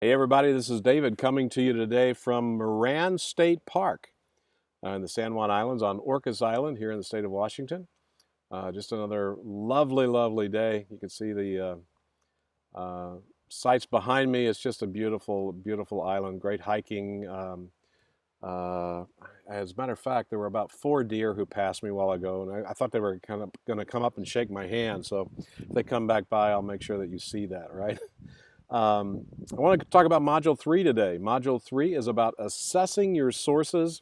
Hey everybody, this is David coming to you today from Moran State Park in the San Juan Islands on Orcas Island here in the state of Washington. Just another lovely, lovely day. You can see the sights behind me. It's just a beautiful, beautiful island, great hiking. As a matter of fact, there were about 4 deer who passed me a while ago, and I thought they were kind of going to come up and shake my hand. So if they come back by, I'll make sure that you see that, right? I want to talk about Module 3 today. Module 3 is about assessing your sources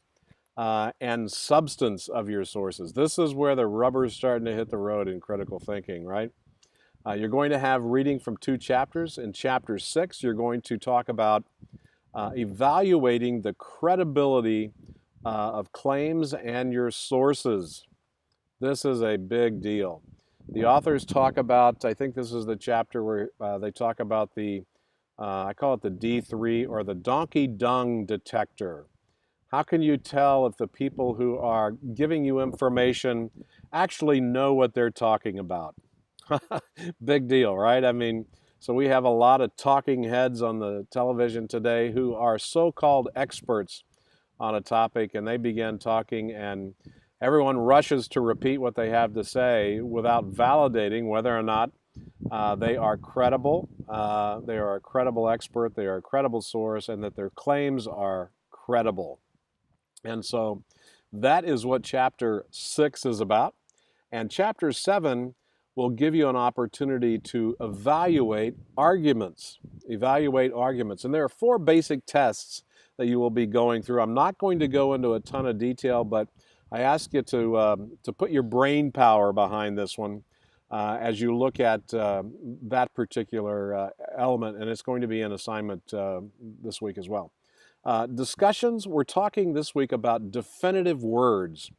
and substance of your sources. This is where the rubber is starting to hit the road in critical thinking, right? You're going to have reading from 2 chapters. In Chapter 6, you're going to talk about evaluating the credibility of claims and your sources. This is a big deal. The authors talk about, I think this is the chapter where they talk about I call it the D3 or the donkey dung detector. How can you tell if the people who are giving you information actually know what they're talking about? Big deal, right? I mean, so we have a lot of talking heads on the television today who are so-called experts on a topic, and they begin talking and everyone rushes to repeat what they have to say without validating whether or not they are credible, they are a credible expert, they are a credible source, and that their claims are credible. And so that is what Chapter 6 is about. And Chapter 7 will give you an opportunity to evaluate arguments. Evaluate arguments. And there are 4 basic tests that you will be going through. I'm not going to go into a ton of detail, but I ask you to put your brain power behind this one as you look at that particular element, and it's going to be an assignment this week as well. Discussions, we're talking this week about definitive words,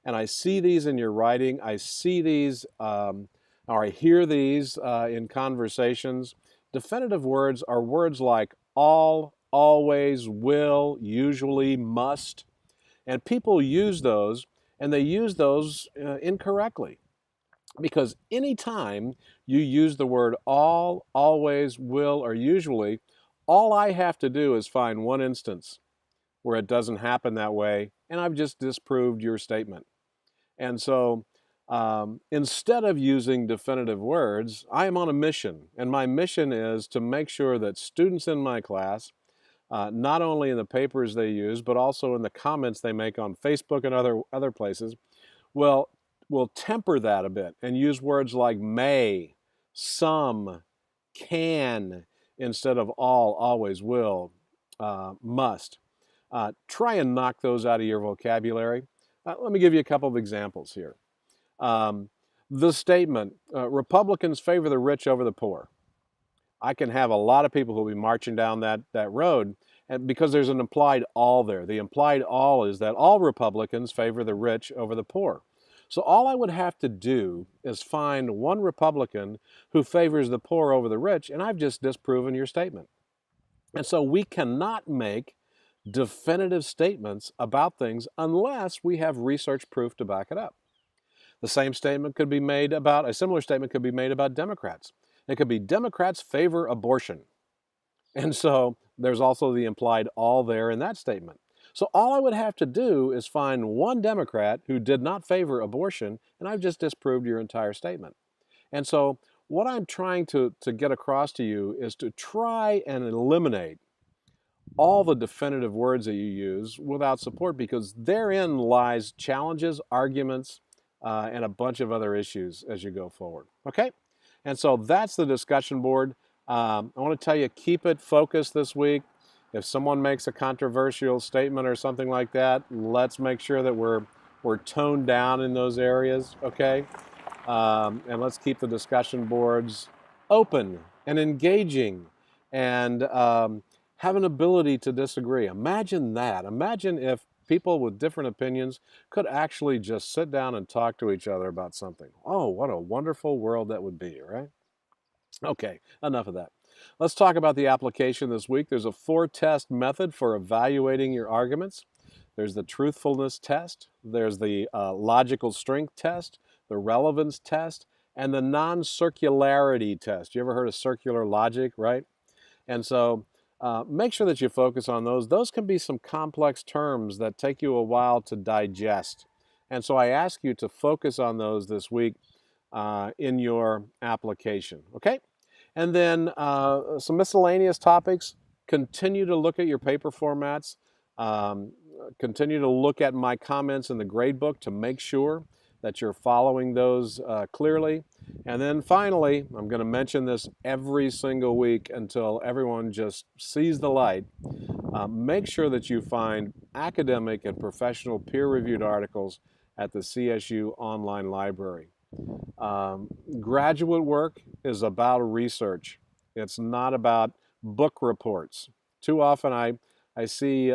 and I see these in your writing. I see these, or I hear these in conversations. Definitive words are words like all, always, will, usually, must. And people use those, and they use those incorrectly. Because anytime you use the word all, always, will, or usually, all I have to do is find one instance where it doesn't happen that way, and I've just disproved your statement. And so instead of using definitive words, I am on a mission, and my mission is to make sure that students in my class, not only in the papers they use, but also in the comments they make on Facebook and other places, will temper that a bit and use words like may, some, can, instead of all, always, will, must. Try and knock those out of your vocabulary. Let me give you a couple of examples here. The statement, Republicans favor the rich over the poor. I can have a lot of people who will be marching down that road, and because there's an implied all there. The implied all is that all Republicans favor the rich over the poor. So all I would have to do is find one Republican who favors the poor over the rich, and I've just disproven your statement. And so we cannot make definitive statements about things unless we have research proof to back it up. The same statement could be made about, a similar statement could be made about Democrats. It could be Democrats favor abortion. And so there's also the implied all there in that statement. So all I would have to do is find one Democrat who did not favor abortion, and I've just disproved your entire statement. And so what I'm trying to get across to you is to try and eliminate all the definitive words that you use without support, because therein lies challenges, arguments, and a bunch of other issues as you go forward. Okay? And so that's the discussion board. I want to tell you, keep it focused this week. If someone makes a controversial statement or something like that, let's make sure that we're toned down in those areas, okay? And let's keep the discussion boards open and engaging and have an ability to disagree. Imagine that. Imagine if people with different opinions could actually just sit down and talk to each other about something. Oh, what a wonderful world that would be, right? Okay, enough of that. Let's talk about the application this week. There's a 4-test method for evaluating your arguments. There's the truthfulness test, there's the logical strength test, the relevance test, and the non-circularity test. You ever heard of circular logic, right? And so make sure that you focus on those. Those can be some complex terms that take you a while to digest. And so I ask you to focus on those this week in your application, okay? And then some miscellaneous topics. Continue to look at your paper formats. Um, Continue to look at my comments in the grade book to make sure that you're following those clearly. And then finally, I'm going to mention this every single week until everyone just sees the light. Make sure that you find academic and professional peer-reviewed articles at the CSU online library. Um, Graduate work is about research. It's not about book reports. Too often I see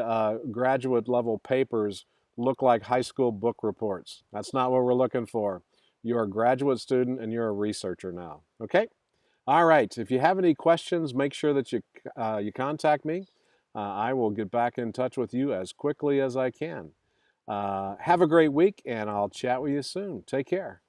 graduate level papers look like high school book reports. That's not what we're looking for. You're a graduate student and you're a researcher now. Okay? All right. If you have any questions, make sure that you contact me. I will get back in touch with you as quickly as I can. Have a great week, and I'll chat with you soon. Take care.